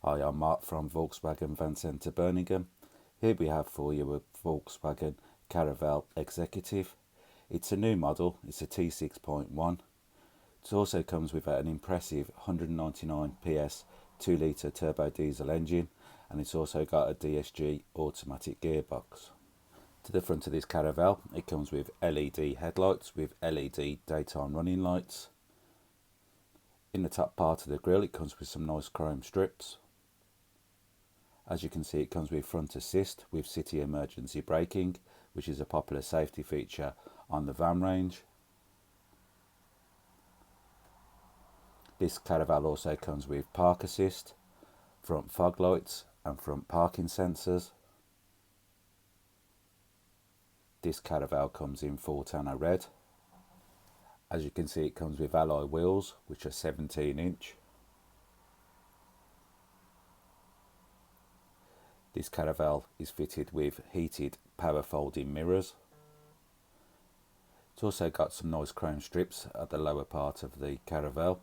Hi, I'm Mark from Volkswagen Van Centre Birmingham. Here we have for you a Volkswagen Caravelle Executive. It's a new model, it's a T6.1. It also comes with an impressive 199 PS 2 litre turbo diesel engine, and it's also got a DSG automatic gearbox. To the front of this Caravelle, it comes with LED headlights with LED daytime running lights. In the top part of the grille, it comes with some nice chrome strips. As you can see, it comes with front assist with city emergency braking, which is a popular safety feature on the van range. This Caravelle also comes with park assist, front fog lights and front parking sensors. This Caravelle comes in Fortana red. As you can see, it comes with alloy wheels, which are 17-inch. This Caravelle is fitted with heated power folding mirrors. It's also got some nice chrome strips at the lower part of the Caravelle.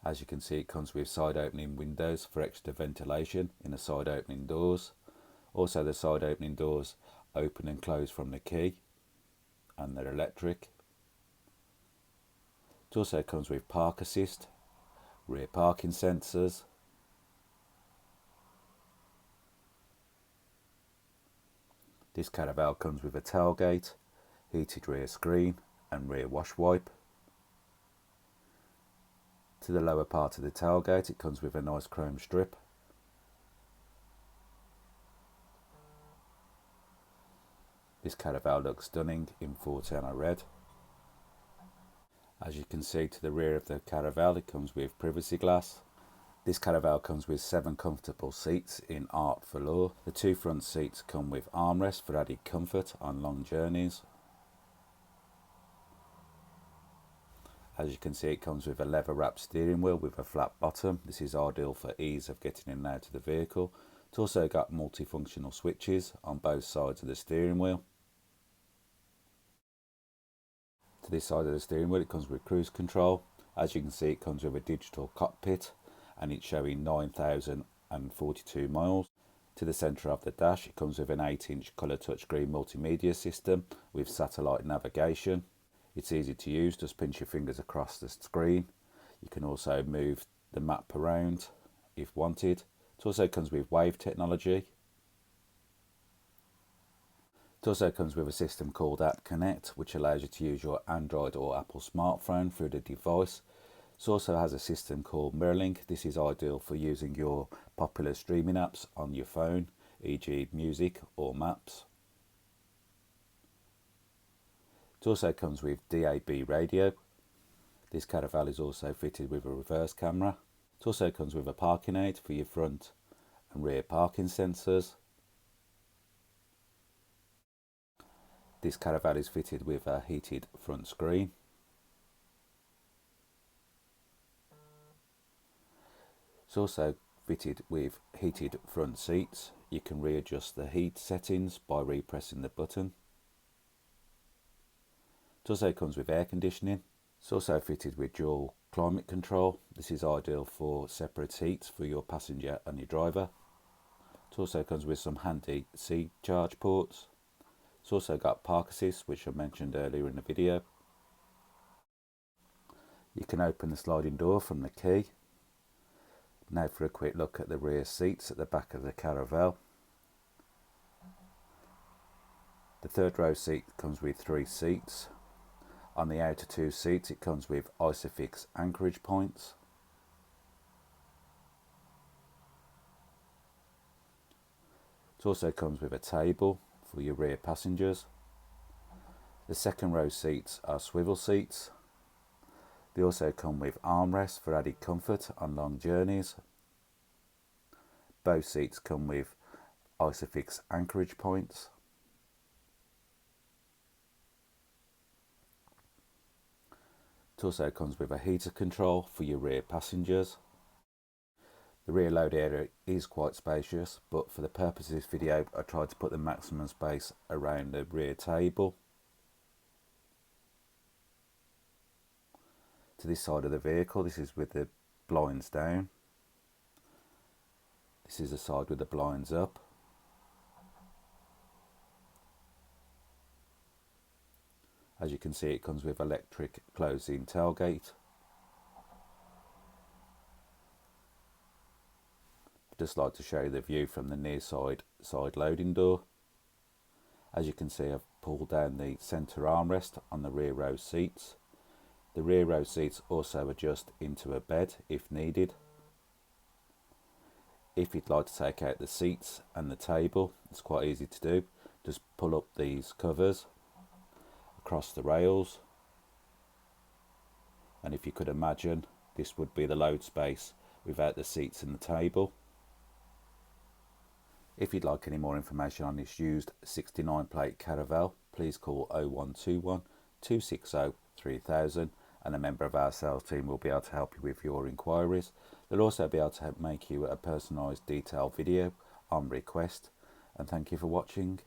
As you can see, it comes with side opening windows for extra ventilation in the side opening doors. Also, the side opening doors open and close from the key, and they're electric. It also comes with park assist, rear parking sensors, this Caravelle comes with a tailgate, heated rear screen and rear wash wipe. To the lower part of the tailgate, it comes with a nice chrome strip. This Caravelle looks stunning in Fortana red. As you can see, to the rear of the Caravelle, it comes with privacy glass. This Caravelle comes with 7 comfortable seats in art velour. The 2 front seats come with armrests for added comfort on long journeys. As you can see, it comes with a leather wrapped steering wheel with a flat bottom. This is ideal for ease of getting in and out of the vehicle. It's also got multifunctional switches on both sides of the steering wheel. To this side of the steering wheel, it comes with cruise control. As you can see, it comes with a digital cockpit, and it's showing 9,042 miles. To the centre of the dash, it comes with an 8-inch colour touchscreen multimedia system with satellite navigation. It's easy to use, just pinch your fingers across the screen. You can also move the map around if wanted. It also comes with wave technology. It also comes with a system called App Connect, which allows you to use your Android or Apple smartphone through the device. It also has a system called MirrorLink. This is ideal for using your popular streaming apps on your phone, e.g. music or maps. It also comes with DAB radio. This Caravelle is also fitted with a reverse camera. It also comes with a parking aid for your front and rear parking sensors. This Caravelle is fitted with a heated front screen. It's also fitted with heated front seats. You can readjust the heat settings by repressing the button. It also comes with air conditioning. It's also fitted with dual climate control. This is ideal for separate heats for your passenger and your driver. It also comes with some handy C charge ports. It's also got park assist, which I mentioned earlier in the video. You can open the sliding door from the key. Now for a quick look at the rear seats at the back of the Caravelle. The third row seat comes with 3 seats. On the outer 2 seats, it comes with Isofix anchorage points. It also comes with a table for your rear passengers. The second row seats are swivel seats. They also come with armrests for added comfort on long journeys. Both seats come with Isofix anchorage points. It also comes with a heater control for your rear passengers. The rear load area is quite spacious, but for the purpose of this video, I tried to put the maximum space around the rear table. To this side of the vehicle, this is with the blinds down. This is the side with the blinds up. As you can see, it comes with electric closing tailgate. I'd just like to show you the view from the near side loading door. As you can see, I've pulled down the centre armrest on the rear row seats. The rear row seats also adjust into a bed if needed. If you'd like to take out the seats and the table, it's quite easy to do. Just pull up these covers across the rails, and if you could imagine, this would be the load space without the seats and the table. If you'd like any more information on this used 69 plate Caravelle, please call 0121 260 3000 and a member of our sales team will be able to help you with your inquiries. They'll also be able to make you a personalised detailed video on request. And thank you for watching.